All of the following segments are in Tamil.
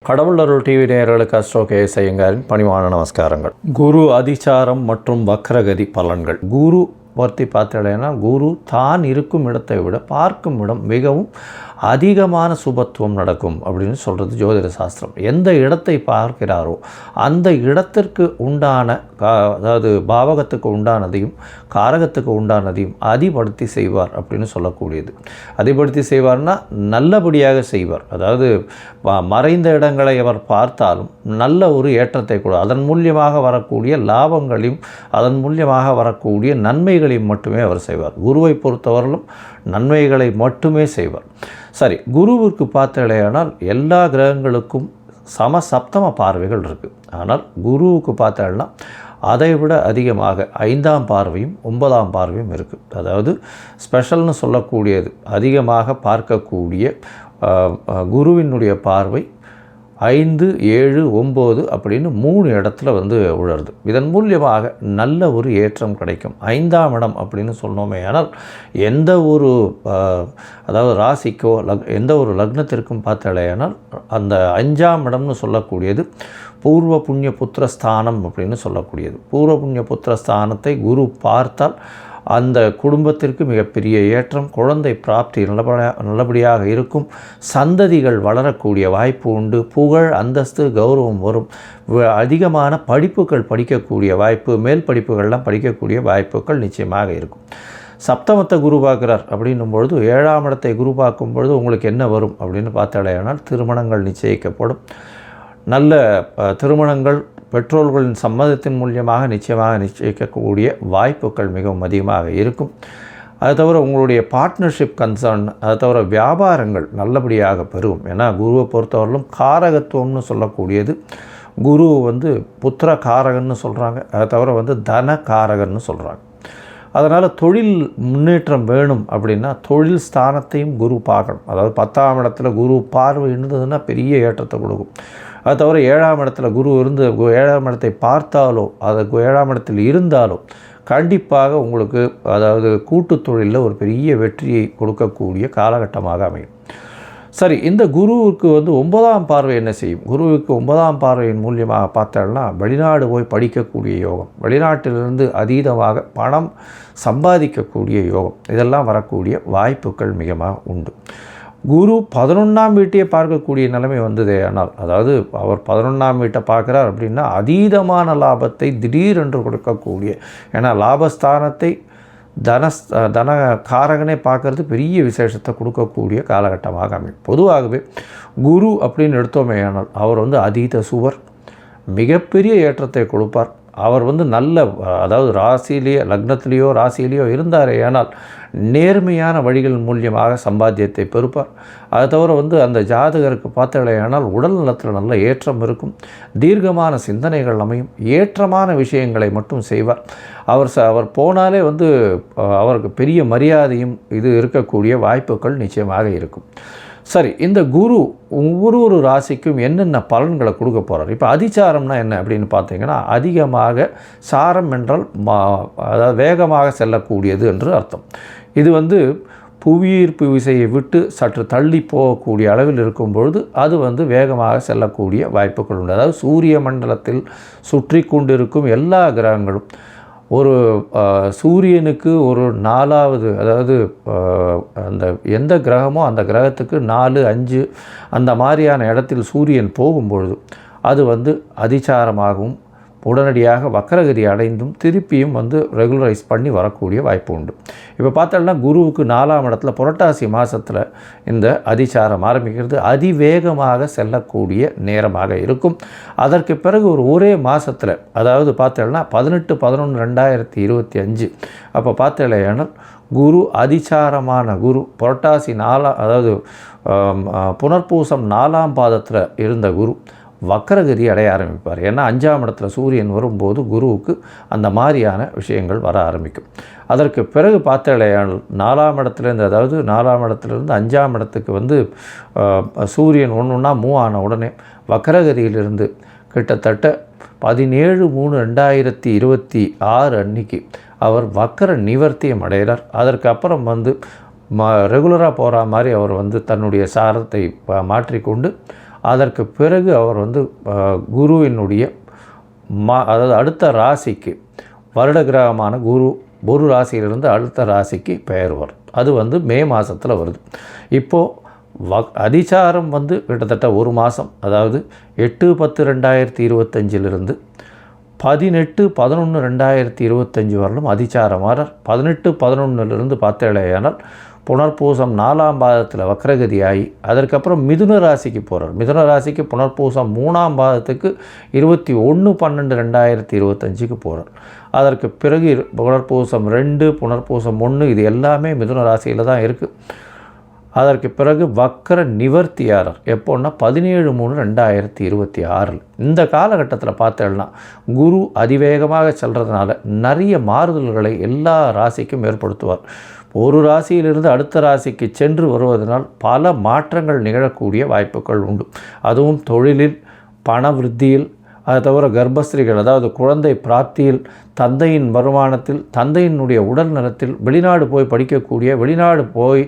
கடவுள் அருள் டிவி நேயர்களுக்கு அஸ்ட்ரோ கேஎஸ் ஐயங்காரின் பணிவான நமஸ்காரங்கள். குரு அதிசாரம் மற்றும் வக்ரகதி பலன்கள். குரு பற்றி பார்த்தீங்கன்னா, குரு தான் இருக்கும் இடத்தை விட பார்க்கும் இடம் மிகவும் அதிகமான சுபத்துவம் நடக்கும் அப்படின்னு சொல்கிறது ஜோதிட சாஸ்திரம். எந்த இடத்தை பார்க்கிறாரோ அந்த இடத்திற்கு உண்டான அதாவது பாவகத்துக்கு உண்டானதையும் காரகத்துக்கு உண்டானதையும் அதிபடுத்தி செய்வார் அப்படின்னு சொல்லக்கூடியது. அதிபடுத்தி செய்வார்னா நல்லபடியாக செய்வார். அதாவது மறைந்த இடங்களை அவர் பார்த்தாலும் நல்ல ஒரு ஏற்றத்தை கூட அதன் மூலியமாக வரக்கூடிய லாபங்களையும் அதன் மூலியமாக வரக்கூடிய நன்மைகளையும் மட்டுமே அவர் செய்வார். குருவை பொறுத்தவரையிலும் நன்மைகளை மட்டுமே செய்வார். சரி, குருவிற்கு பார்த்தீங்கன்னா எல்லா கிரகங்களுக்கும் சப்தம பார்வைகள் இருக்குது. ஆனால் குருவுக்கு பார்த்தீங்கன்னா அதை விட அதிகமாக 5ஆம் பார்வையும் 9ஆம் பார்வையும் இருக்குது. அதாவது ஸ்பெஷல்னு சொல்லக்கூடியது அதிகமாக பார்க்கக்கூடிய குருவினுடைய பார்வை 5, 7, 9 அப்படின்னு 3 இடத்துல உழருது. இதன் மூலியமாக நல்ல ஒரு ஏற்றம் கிடைக்கும். 5ஆம் இடம் அப்படின்னு சொன்னோமே, ஆனால் எந்த ஒரு அதாவது ராசிக்கோ எந்த ஒரு லக்னத்திற்கும் பார்த்தாலேனால் அந்த 5ஆம் இடம்னு சொல்லக்கூடியது பூர்வ புண்ணிய புத்திரஸ்தானம் அப்படின்னு சொல்லக்கூடியது. பூர்வ புண்ணிய புத்திரஸ்தானத்தை குரு பார்த்தால் அந்த குடும்பத்திற்கு மிகப்பெரிய ஏற்றம், குழந்தை பிராப்தி நல்லபடியாக இருக்கும், சந்ததிகள் வளரக்கூடிய வாய்ப்பு உண்டு, புகழ் அந்தஸ்து கௌரவம் வரும், அதிகமான படிப்புகள் படிக்கக்கூடிய வாய்ப்பு, மேல் படிப்புகள்லாம் படிக்கக்கூடிய வாய்ப்புகள் நிச்சயமாக இருக்கும். சப்தமத்தை குரு பார்க்குறார் அப்படின்னும் பொழுது 7ஆம் இடத்தை குரு பார்க்கும் பொழுது உங்களுக்கு என்ன வரும் அப்படின்னு பார்த்தாலேனால் திருமணங்கள் நிச்சயிக்கப்படும். நல்ல திருமணங்கள் பெற்றோர்களின் சம்மதத்தின் மூலியமாக நிச்சயமாக நிச்சயிக்கக்கூடிய வாய்ப்புகள் மிகவும் அதிகமாக இருக்கும். அது தவிர உங்களுடைய பார்ட்னர்ஷிப் கன்சர்ன், அது தவிர வியாபாரங்கள் நல்லபடியாக பெருகும். ஏன்னா குருவை பொறுத்தவரையிலும் காரகத்துவம்னு சொல்லக்கூடியது குரு புத்திர காரகன்னு சொல்கிறாங்க. அதை தவிர தன காரகன்னு சொல்கிறாங்க. அதனால் தொழில் முன்னேற்றம் வேணும் அப்படின்னா தொழில் ஸ்தானத்தையும் குரு பார்க்கணும். அதாவது 10ஆம் இடத்துல குரு பார்வை இருந்ததுன்னா பெரிய ஏற்றத்தை கொடுக்கும். அது தவிர 7ஆம் இடத்துல குரு இருந்து 7ஆம் இடத்தை பார்த்தாலோ அது 7ஆம் இடத்தில் இருந்தாலோ கண்டிப்பாக உங்களுக்கு அதாவது கூட்டு தொழிலில் ஒரு பெரிய வெற்றியை கொடுக்கக்கூடிய காலகட்டமாக அமையும். சரி, இந்த குருவுக்கு 9ஆம் பார்வை என்ன செய்யும்? குருவுக்கு 9ஆம் பார்வையின் மூலியமாக பார்த்தோம்னா வெளிநாடு போய் படிக்கக்கூடிய யோகம், வெளிநாட்டிலிருந்து அதீதமாக பணம் சம்பாதிக்கக்கூடிய யோகம், இதெல்லாம் வரக்கூடிய வாய்ப்புகள் மிகமாக உண்டு. குரு 11ஆம் வீட்டையே பார்க்கக்கூடிய நிலைமை வந்ததே. ஆனால் அதாவது அவர் 11ஆம் வீட்டை பார்க்குறார் அப்படின்னா அதீதமான லாபத்தை திடீரென்று கொடுக்கக்கூடிய, ஏன்னா லாபஸ்தானத்தை தன காரகனே பார்க்கறது பெரிய விசேஷத்தை கொடுக்கக்கூடிய காலகட்டமாக அமையும். பொதுவாகவே குரு அப்படின்னு எடுத்தோமே ஆனால் அவர் அதீத சுவர், மிகப்பெரிய ஏற்றத்தை கொடுப்பார். அவர் நல்ல அதாவது ராசியிலேயோ லக்னத்திலேயோ ராசியிலேயோ இருந்தாரே ஆனால் நேர்மையான வழிகள் மூலியமாக சம்பாத்தியத்தை பெறுப்பார். அதை தவிர அந்த ஜாதகருக்கு பார்த்தாலேயானால் உடல் நலத்தில் நல்ல ஏற்றம் இருக்கும், தீர்க்கமான சிந்தனைகள் அமையும், ஏற்றமான விஷயங்களை மட்டும் செய்வார். அவர் போனாலே அவருக்கு பெரிய மரியாதையும் இது இருக்கக்கூடிய வாய்ப்புகள் நிச்சயமாக இருக்கும். சரி, இந்த குரு ஒவ்வொரு ராசிக்கும் என்னென்ன பலன்களை கொடுக்க போகிறார்? இப்போ அதிசாரம்னா என்ன அப்படின்னு பார்த்தீங்கன்னா, அதிகமாக சாரம் என்றால் அதாவது வேகமாக செல்லக்கூடியது என்று அர்த்தம். இது புவியீர்ப்பு விசையை விட்டு சற்று தள்ளி போகக்கூடிய அளவில் இருக்கும் பொழுது அது வேகமாக செல்லக்கூடிய வாய்ப்புகள் உண்டு. அதாவது சூரிய மண்டலத்தில் சுற்றி கொண்டிருக்கும் எல்லா கிரகங்களும் ஒரு சூரியனுக்கு ஒரு 4வது அதாவது அந்த எந்த கிரகமோ அந்த கிரகத்துக்கு 4, 5 அந்த மாதிரியான இடத்தில் சூரியன் போகும்பொழுது அது அதிசாரமாகவும் உடனடியாக வக்ரகதி அடைந்தும் திருப்பியும் ரெகுலரைஸ் பண்ணி வரக்கூடிய வாய்ப்பு உண்டு. இப்போ பார்த்தோம்னா குருவுக்கு 4ஆம் இடத்துல புரட்டாசி மாதத்தில் இந்த அதிசாரம் ஆரம்பிக்கிறது. அதிவேகமாக செல்லக்கூடிய நேரமாக இருக்கும். அதற்கு பிறகு ஒரே மாதத்தில் அதாவது பார்த்தோம்னா 18/11/2025 அப்போ பார்த்தேனால் குரு அதிசாரமான குரு புரட்டாசி 4 அதாவது புனர்பூசம் 4ஆம் பாதத்தில் இருந்த குரு வக்ரகதி அடைய ஆரம்பிப்பார். ஏன்னா 5ஆம் இடத்துல சூரியன் வரும்போது குருவுக்கு அந்த மாதிரியான விஷயங்கள் வர ஆரம்பிக்கும். அதற்கு பிறகு பார்த்தாலேயானால் 4ஆம் இடத்துலேருந்து அதாவது 4ஆம் இடத்துலேருந்து 5ஆம் இடத்துக்கு சூரியன் ஒன்றுன்னா மூவ் ஆன உடனே வக்ரகதியிலிருந்து கிட்டத்தட்ட 17/3/2026 அன்னைக்கு அவர் வக்ர நிவர்த்தியம் அடைகிறார். அதற்கு அப்புறம் ரெகுலராக போகிற மாதிரி அவர் தன்னுடைய சாரத்தை மாற்றிக்கொண்டு அதற்கு பிறகு அவர் வந்து குருவினுடைய அதாவது அடுத்த ராசிக்கு வருட கிரகமான குரு ராசியிலிருந்து அடுத்த ராசிக்கு பெயர்வார். அது வந்து மே மாதத்தில் வருது. இப்போது அதிசாரம் வந்து கிட்டத்தட்ட ஒரு மாதம், அதாவது 8/10/2025 18/11/2025 வரலும் அதிசாரமானார். 18/11 பார்த்தேனால் புனர்பூசம் 4ஆம் பாதத்தில் வக்ரகதியாகி அதற்கப்புறம் மிதுன ராசிக்கு போகிறார். மிதுன ராசிக்கு புனர்பூசம் 3ஆம் பாதத்துக்கு 21/12/2025 போகிறார். அதற்கு பிறகு புனர்பூசம் 2, புனர்பூசம் 1 இது எல்லாமே மிதுன ராசியில் தான் இருக்குது. அதற்கு பிறகு வக்கர நிவர்த்தியாரர் எப்போன்னா 17/3/2026. இந்த காலகட்டத்தில் பார்த்தேன்னா குரு அதிவேகமாக செல்கிறதுனால நிறைய மாறுதல்களை எல்லா ராசிக்கும் ஏற்படுத்துவார். ஒரு ராசியிலிருந்து அடுத்த ராசிக்கு சென்று வருவதனால் பல மாற்றங்கள் நிகழக்கூடிய வாய்ப்புகள் உண்டு. அதுவும் தொழிலில், பண விருத்தியில், அதை தவிர கர்ப்பஸ்திரிகள் அதாவது குழந்தை பிராப்தியில், தந்தையின் வருமானத்தில், தந்தையினுடைய உடல் நலத்தில், வெளிநாடு போய் படிக்கக்கூடிய, வெளிநாடு போய்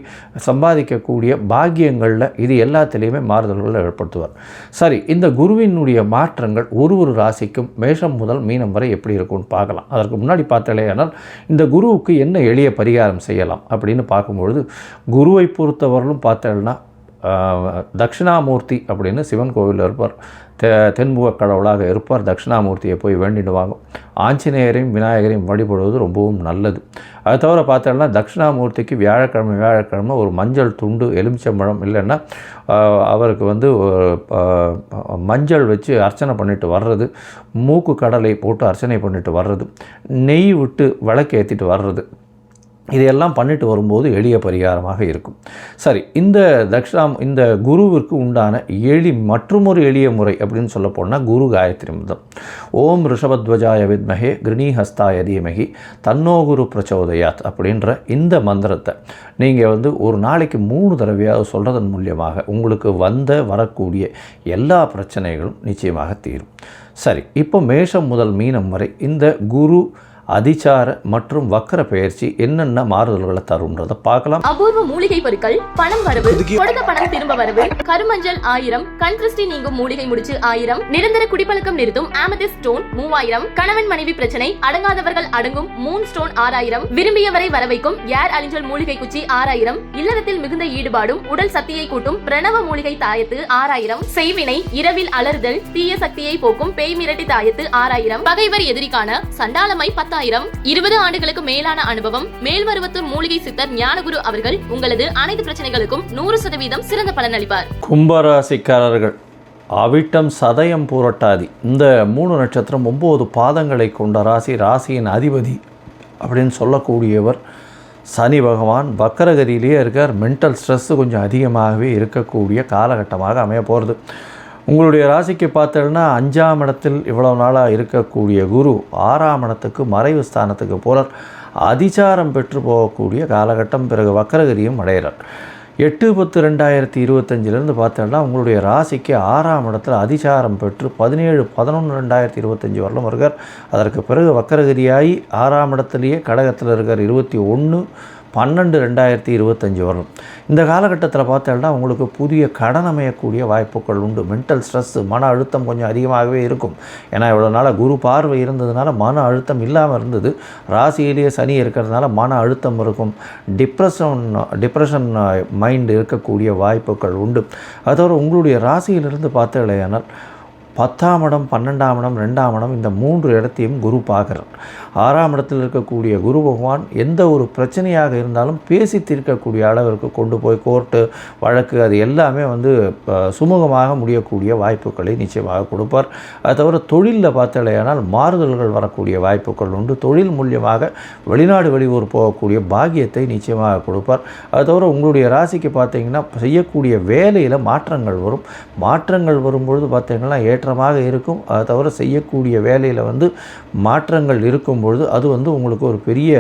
சம்பாதிக்கக்கூடிய பாக்கியங்களில் இது எல்லாத்திலையுமே மாறுதல்களை ஏற்படுத்துவார். சரி, இந்த குருவினுடைய மாற்றங்கள் ஒரு ராசிக்கும் மேஷம் முதல் மீனம் வரை எப்படி இருக்கும்னு பார்க்கலாம். அதற்கு முன்னாடி பார்த்தாலேயானால் இந்த குருவுக்கு என்ன எளிய பரிகாரம் செய்யலாம் அப்படின்னு பார்க்கும்பொழுது, குருவை பொறுத்தவரையிலும் பார்த்தேன்னா தட்சிணாமூர்த்தி அப்படின்னு சிவன் கோவிலில் இருப்பார். தென்முக கடவுளாக இருப்பார். தட்சிணாமூர்த்தியை போய் வேண்டிடுவாங்க. ஆஞ்சநேயரையும் விநாயகரையும் வழிபடுவது ரொம்பவும் நல்லது. அதை தவிர பார்த்தோம்னா தட்சிணாமூர்த்திக்கு வியாழக்கிழமை ஒரு மஞ்சள் துண்டு, எலுமிச்சம்பழம் இல்லைன்னா அவருக்கு வந்து மஞ்சள் வச்சு அர்ச்சனை பண்ணிட்டு வர்றது, மூக்கு கடலை போட்டு அர்ச்சனை பண்ணிட்டு வர்றது, நெய் விட்டு விளக்கு ஏற்றிட்டு வர்றது, இதையெல்லாம் பண்ணிட்டு வரும்போது எளிய பரிகாரமாக இருக்கும். சரி, இந்த குருவிற்கு உண்டான மற்றொரு எளிய முறை அப்படின்னு சொல்ல போனால் குரு காயத்ரி மந்திரம். ஓம் ரிஷபத்வஜாய வித்மஹே கிருணிஹஸ்தாய தீமஹி தன்னோ குரு பிரச்சோதயாத் அப்படின்ற இந்த மந்திரத்தை நீங்கள் வந்து ஒரு நாளைக்கு 3 தடவையாக சொல்கிறதன் மூலியமாக உங்களுக்கு வரக்கூடிய எல்லா பிரச்சனைகளும் நிச்சயமாக தீரும். சரி, இப்போ மேஷம் முதல் மீனம் வரை இந்த குரு அதிசார மற்றும் வக்கர பெயர்ச்சி என்னென்ன மாறுதல்களை தரும்ன்றதை பார்க்கலாம். அபூர்வ மூலிகை பொருட்கள், பணம் வரவு, கொடுத்த பணம் திரும்ப வரவு, கருமஞ்சள் 1000, கண் திருஷ்டி நீங்கும் மூலிகை முடிச்சு 1000, நிரந்தர குடிப்பழக்கம் நிறுத்தும் ஆமெதிஸ்ட் ஸ்டோன் 3000, கணவன் மனைவி பிரச்சனை அடங்காதவர்கள் அடங்கும் மூன் ஸ்டோன் 6000, விரும்பியவரை வரவைக்கும் ஏர் அலிஞ்சல் மூலிகை குச்சி 6000, இல்லறத்தில் மிகுந்த ஈடுபாடும் உடல் சக்தியை கூட்டும் பிரணவ மூலிகை தாயத்து 6000, செய்வினை, இரவில் அலறுதல், தீய சக்தியை போக்கும் பேய் மிரட்டி தாயத்து 6000, பகைவர் எதிரிக்கான சண்டாளமை 10,000. 20 ஆண்டுகளுக்கு மேலான அனுபவம் மேல்மருவத்தூர் மூலிகை சித்தர் ஞானகுரு அவர்கள் உங்களது அனைத்து பிரச்சனைகளுக்கும் 100% சிறந்த பலன் அளிப்பார். கும்பராசிக்காரர்கள் அவிட்டம், சதயம், பூரட்டாதி இந்த 3 நட்சத்திரம் 9 பாதங்களை கொண்ட ராசியின் அதிபதி அப்படின்னு சொல்லக்கூடியவர் சனி பகவான் வக்கரகதியிலேயே இருக்கார். மென்டல் ஸ்ட்ரெஸ்ஸு கொஞ்சம் அதிகமாகவே இருக்கக்கூடிய காலகட்டமாக அமைய போகிறது. உங்களுடைய ராசிக்கு பார்த்தோன்னா 5ஆம் இடத்தில் இவ்வளவு நாளாக இருக்கக்கூடிய குரு 6ஆம் இடத்துக்கு மறைவு ஸ்தானத்துக்கு போகிறார். அதிசாரம் பெற்று போகக்கூடிய காலகட்டம். பிறகு வக்கரகதியும் அடைகிறார். 8/10/2025 பார்த்தோன்னா உங்களுடைய ராசிக்கு 6ஆம் இடத்தில் அதிசாரம் பெற்று 17/11/2025 வரலும் வருகிறார். அதற்கு பிறகு வக்கரகதியாகி 6ஆம் இடத்துலையே கடகத்தில் இருக்கார். 21/12/2025 வரும். இந்த காலகட்டத்தில் பார்த்தோம்னா உங்களுக்கு புதிய கடன் அமையக்கூடிய வாய்ப்புகள் உண்டு. மென்டல் ஸ்ட்ரெஸ்ஸு, மன அழுத்தம் கொஞ்சம் அதிகமாகவே இருக்கும். ஏன்னா இவ்வளோ நாளாக குரு பார்வை இருந்ததுனால மன அழுத்தம் இல்லாமல் இருந்தது. ராசியிலேயே சனி இருக்கிறதுனால மன அழுத்தம் இருக்கும். டிப்ரெஷன் மைண்ட் இருக்கக்கூடிய வாய்ப்புகள் உண்டு. அதோட உங்களுடைய ராசியிலிருந்து பார்த்தீங்களேனால் 10ஆம் இடம், 12ஆம் இடம், 2ஆம் இடம் இந்த 3 இடத்தையும் குரு பார்க்குறார். 6ஆம் இடத்தில் இருக்கக்கூடிய குரு பகவான் எந்த ஒரு பிரச்சனையாக இருந்தாலும் பேசி தீர்க்கக்கூடிய அளவிற்கு கொண்டு போய் கோர்ட்டு வழக்கு அது எல்லாமே வந்து சுமூகமாக முடியக்கூடிய வாய்ப்புகளை நிச்சயமாக கொடுப்பார். அது தவிர தொழிலில் பார்த்தாலேயானால் மாறுதல்கள் வரக்கூடிய வாய்ப்புகள் உண்டு. தொழில் மூலியமாக வெளிநாடு வெளியூர் போகக்கூடிய பாக்கியத்தை நிச்சயமாக கொடுப்பார். அது தவிர உங்களுடைய ராசிக்கு பார்த்தீங்கன்னா செய்யக்கூடிய வேலையில் மாற்றங்கள் வரும். மாற்றங்கள் வரும்பொழுது பார்த்தீங்கன்னா ஏற்றமாக இருக்கும். அதை தவிர செய்யக்கூடிய வேலையில் வந்து மாற்றங்கள் இருக்கும்பொழுது அது வந்து உங்களுக்கு ஒரு பெரிய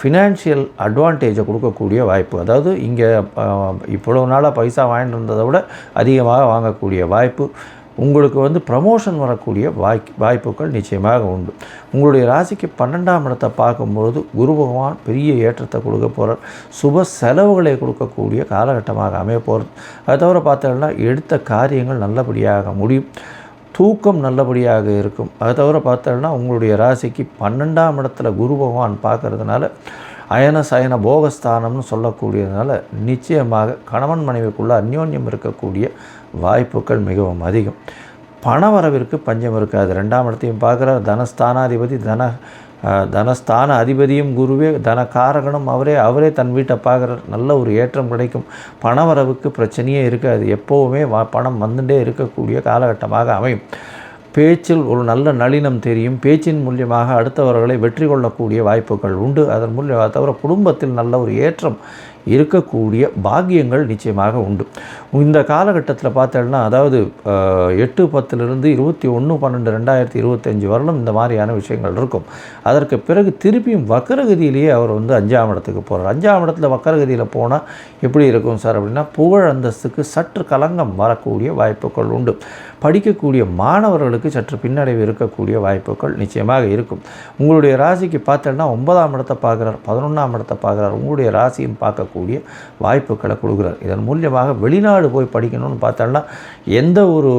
ஃபினான்ஷியல் அட்வான்டேஜை கொடுக்கக்கூடிய வாய்ப்பு. அதாவது இங்கே இவ்வளோ நாளாக பைசா வாங்கிட்டு இருந்ததை விட அதிகமாக வாங்கக்கூடிய வாய்ப்பு. உங்களுக்கு வந்து ப்ரமோஷன் வரக்கூடிய வாய்ப்புகள் நிச்சயமாக உண்டு. உங்களுடைய ராசிக்கு 12ஆம் இடத்தை பார்க்கும்பொழுது குரு பகவான் பெரிய ஏற்றத்தை கொடுக்க போகிறார். சுப செலவுகளை கொடுக்கக்கூடிய காலகட்டமாக அமைய போகிறது. அதை தவிர பார்த்தோம்னா எடுத்த காரியங்கள் நல்லபடியாக முடியும். தூக்கம் நல்லபடியாக இருக்கும். அதை தவிர பார்த்தோம்னா உங்களுடைய ராசிக்கு 12ஆம் இடத்துல குரு பகவான் பார்க்கறதுனால அயன சயன போகஸ்தானம்னு சொல்லக்கூடியதுனால நிச்சயமாக கணவன் மனைவிக்குள்ள அந்யோன்யம் இருக்கக்கூடிய வாய்ப்புகள் மிகவும் அதிகம். பணவரவிற்கு பஞ்சம் இருக்காது. 2ஆம் இடத்தையும் பார்க்குற தனஸ்தானாதிபதி தனஸ்தான அதிபதியும் குருவே, தனகாரகனும் அவரே தன் வீட்டை பார்க்குற நல்ல ஒரு ஏற்றம் கிடைக்கும். பணவரவுக்கு பிரச்சனையே இருக்காது. எப்போவுமே பணம் வந்துட்டே இருக்கக்கூடிய காலகட்டமாக அமையும். பேச்சில் ஒரு நல்ல நளினம் தெரியும். பேச்சின் மூலியமாக அடுத்தவர்களை வெற்றி கொள்ளக்கூடிய வாய்ப்புகள் உண்டு. அதன் மூலியமாக தவிர குடும்பத்தில் நல்ல ஒரு ஏற்றம் இருக்கக்கூடிய பாக்கியங்கள் நிச்சயமாக உண்டு. இந்த காலகட்டத்தில் பார்த்தோம்னா அதாவது 8/10 21/12/2025 வரலும் இந்த மாதிரியான விஷயங்கள் இருக்கும். அதற்கு பிறகு திருப்பியும் வக்கரகதியிலேயே அவர் வந்து 5ஆம் இடத்துக்கு போகிறார். 5ஆம் இடத்துல வக்கரகதியில் போனால் எப்படி இருக்கும் சார் அப்படின்னா, புகழ் அந்தஸ்துக்கு சற்று கலங்கம் வரக்கூடிய வாய்ப்புகள் உண்டு. படிக்கக்கூடிய மாணவர்களுக்கு சற்று பின்னடைவு இருக்கக்கூடிய வாய்ப்புகள் நிச்சயமாக இருக்கும். உங்களுடைய ராசிக்கு பார்த்தோம்னா 9ஆம் இடத்தை பார்க்குறார், 11ஆம் இடத்தை பார்க்குறார். உங்களுடைய ராசியும் பார்க்கக்கூடிய வாய்ப்புகளை கொடுக்குறார். இதன் மூலியமாக வெளிநாடு போய் படிக்கணும்னு பார்த்தோம்னா எந்த ஒரு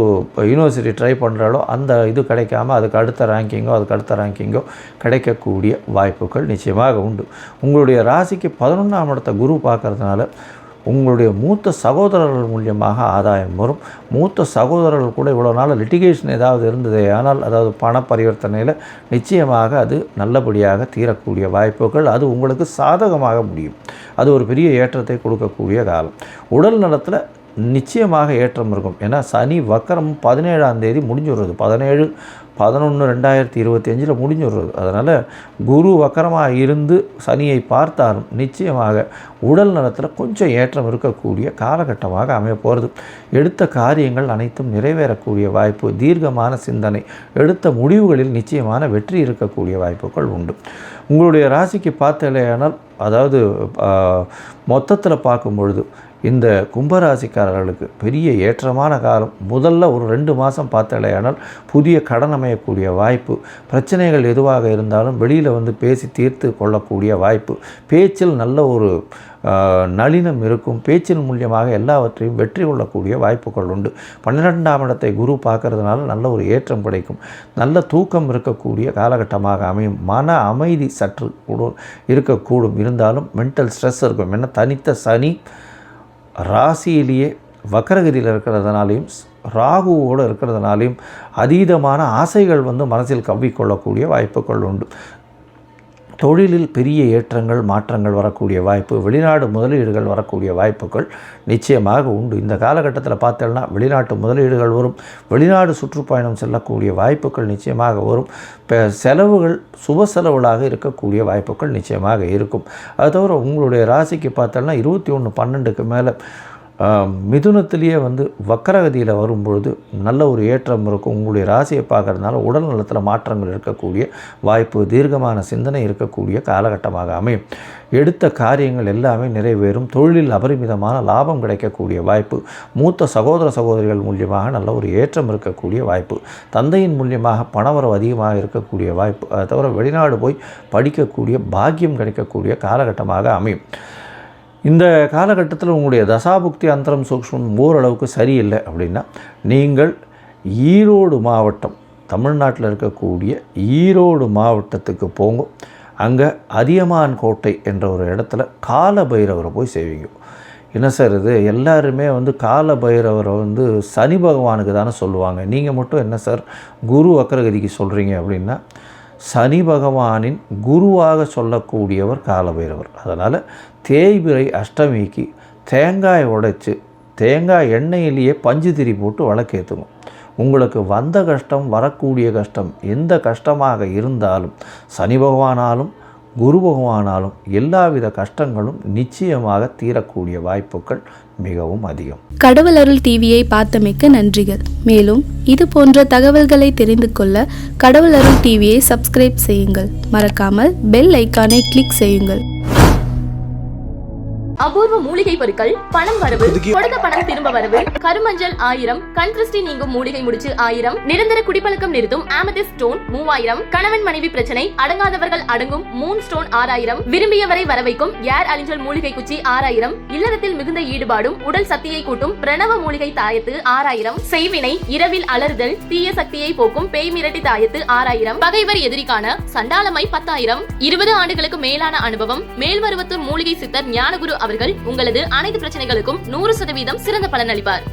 யூனிவர்சிட்டி ட்ரை பண்ணுறாலோ அந்த இது கிடைக்காம அதுக்கு அடுத்த ரேங்கிங்கோ கிடைக்கக்கூடிய வாய்ப்புகள் நிச்சயமாக உண்டு. உங்களுடைய ராசிக்கு 11ஆம் இடத்தை குரு பார்க்கறதுனால உங்களுடைய மூத்த சகோதரர்கள் மூலியமாக ஆதாயம் வரும். மூத்த சகோதரர்கள் கூட இவ்வளோ நாள் லிட்டிகேஷன் ஏதாவது இருந்ததே ஆனால் அதாவது பண பரிவர்த்தனையில் நிச்சயமாக அது நல்லபடியாக தீரக்கூடிய வாய்ப்புகள், அது உங்களுக்கு சாதகமாக முடியும். அது ஒரு பெரிய ஏற்றத்தை கொடுக்கக்கூடிய காலம். உடல் நலத்தில் நிச்சயமாக ஏற்றம் இருக்கும். ஏன்னா சனி வக்கரம் 17ஆம் தேதி முடிஞ்சுடுறது, 17/11/2025 முடிஞ்சுடுறது. அதனால் குரு வக்கரமாக இருந்து சனியை பார்த்தாலும் நிச்சயமாக உடல் நலத்தில் கொஞ்சம் ஏற்றம் இருக்கக்கூடிய காலகட்டமாக அமைய போகிறது. எடுத்த காரியங்கள் அனைத்தும் நிறைவேறக்கூடிய வாய்ப்பு, தீர்க்கமான சிந்தனை, எடுத்த முடிவுகளில் நிச்சயமான வெற்றி இருக்கக்கூடிய வாய்ப்புகள் உண்டு. உங்களுடைய ராசிக்கு பார்த்தலையானால் அதாவது மொத்தத்தில் பார்க்கும் பொழுது இந்த கும்பராசிக்காரர்களுக்கு பெரிய ஏற்றமான காலம். முதல்ல ஒரு 2 மாதம் பார்த்தலையானால் புதிய கடன் அமையக்கூடிய வாய்ப்பு, பிரச்சனைகள் எதுவாக இருந்தாலும் வெளியில் வந்து பேசி தீர்த்து கொள்ளக்கூடிய வாய்ப்பு, பேச்சில் நல்ல ஒரு நளினம் இருக்கும். பேச்சின் மூலியமாக எல்லாவற்றையும் வெற்றி கொள்ளக்கூடிய வாய்ப்புகள் உண்டு. 12ஆம் இடத்தை குரு பார்க்கறதுனால நல்ல ஒரு ஏற்றம் கிடைக்கும். நல்ல தூக்கம் இருக்கக்கூடிய காலகட்டமாக அமையும். மன அமைதி சற்று இருக்கக்கூடும். இருந்தாலும் மென்டல் ஸ்ட்ரெஸ் இருக்கும். ஏன்னா தனித்த சனி ராசியிலேயே வக்கரகதியில் இருக்கிறதுனாலையும் ராகுவோடு இருக்கிறதுனாலையும் அதீதமான ஆசைகள் வந்து மனசில் கவ்விக்கொள்ளக்கூடிய வாய்ப்புகள் உண்டு. தொழிலில் பெரிய ஏற்றங்கள் மாற்றங்கள் வரக்கூடிய வாய்ப்பு, வெளிநாடு முதலீடுகள் வரக்கூடிய வாய்ப்புகள் நிச்சயமாக உண்டு. இந்த காலகட்டத்தில் பார்த்தோம்னா வெளிநாட்டு முதலீடுகள் வரும். வெளிநாடு சுற்றுப்பயணம் செல்லக்கூடிய வாய்ப்புகள் நிச்சயமாக வரும். செலவுகள் சுப செலவுகளாக இருக்கக்கூடிய வாய்ப்புகள் நிச்சயமாக இருக்கும். அது தவிர உங்களுடைய ராசிக்கு பார்த்தோம்னா 21/12க்கு மேலே மிதுனத்திலேயே வந்து வக்கரகதியில் வரும்பொழுது நல்ல ஒரு ஏற்றம் இருக்கும். உங்களுடைய ராசியை பார்க்கறதுனால உடல் நலத்தில் மாற்றங்கள் இருக்கக்கூடிய வாய்ப்பு, தீர்க்கமான சிந்தனை இருக்கக்கூடிய காலகட்டமாக அமையும். எடுத்த காரியங்கள் எல்லாமே நிறைவேறும். தொழிலில் அபரிமிதமான லாபம் கிடைக்கக்கூடிய வாய்ப்பு, மூத்த சகோதர சகோதரிகள் மூலியமாக நல்ல ஒரு ஏற்றம் இருக்கக்கூடிய வாய்ப்பு, தந்தையின் மூலியமாக பணவரவு அதிகமாக இருக்கக்கூடிய வாய்ப்பு, அதை தவிர வெளிநாடு போய் படிக்கக்கூடிய பாக்கியம் கிடைக்கக்கூடிய காலகட்டமாக அமையும். இந்த காலகட்டத்தில் உங்களுடைய தசாபுக்தி அந்தரம் சூக்ஷ்மம் ஓரளவுக்கு சரியில்லை அப்படின்னா நீங்கள் ஈரோடு மாவட்டம், தமிழ்நாட்டில் இருக்கக்கூடிய ஈரோடு மாவட்டத்துக்கு போங்க. அங்கே அதியமான் கோட்டை என்ற ஒரு இடத்துல கால பைரவரை போய் செய்வீங்க. என்ன சார் இது, எல்லாருமே வந்து கால பைரவரை வந்து சனி பகவானுக்கு தானே சொல்லுவாங்க, நீங்கள் மட்டும் என்ன சார் குரு வக்கரகதிக்கு சொல்கிறீங்க அப்படின்னா, சனி பகவானின் குருவாக சொல்லக்கூடியவர் காலபைரவர். அதனால் தேய்பிறை அஷ்டமிக்கு தேங்காய் உடைச்சி தேங்காய் எண்ணெயிலேயே பஞ்சு திரி போட்டு விளக்கேற்றுங்க. உங்களுக்கு வந்த கஷ்டம், வரக்கூடிய கஷ்டம், எந்த கஷ்டமாக இருந்தாலும் சனி பகவானாலும் குரு பகவானாலும் எல்லாவித கஷ்டங்களும் நிச்சயமாக தீரக்கூடிய வாய்ப்புகள் மிகவும் அதிகம். கடவுள் அருள் டிவியை பார்த்தமைக்கு நன்றிகள். மேலும் இது போன்ற தகவல்களை தெரிந்து கொள்ள கடவுள் அருள் டிவியை சப்ஸ்கிரைப் செய்யுங்கள். மறக்காமல் பெல் ஐக்கானை கிளிக் செய்யுங்கள். அபூர்வ மூலிகை பொருட்கள், பணம் வரவு, கொடுத்த பணம் திரும்ப வரவு, கருமஞ்சள் 1000, கண் திருஷ்டி நீங்கும் மூலிகை முடிச்சு 1000, நிரந்தர குடிப்பழக்கம் நிறுத்தும் ஆமெதிஸ்ட் ஸ்டோன் 3000, கணவன் மனைவி பிரச்சனை அடங்காதவர்கள் அடங்கும் மூன் ஸ்டோன் 6000, விரும்பியவரை வரவைக்கும் ஏர் அலிஞ்சல் மூலிகை குச்சி 6000, இல்லறத்தில் மிகுந்த ஈடுபாடும் உடல் சக்தியை கூட்டும் பிரணவ மூலிகை தாயத்து 6000, செய்வினை, இரவில் அலறுதல், தீய சக்தியை போக்கும் பேய் மிரட்டி தாயத்து 6000, பகைவர் எதிரிக்கான சண்டாளமை 10,000. 20 ஆண்டுகளுக்கு மேலான அனுபவம் மேல்மருவத்தூர் மூலிகை சித்தர் ஞானகுரு அவர்கள் உங்களது அனைத்து பிரச்சனைகளுக்கும் 100% சிறந்த பலன் அளிப்பார்.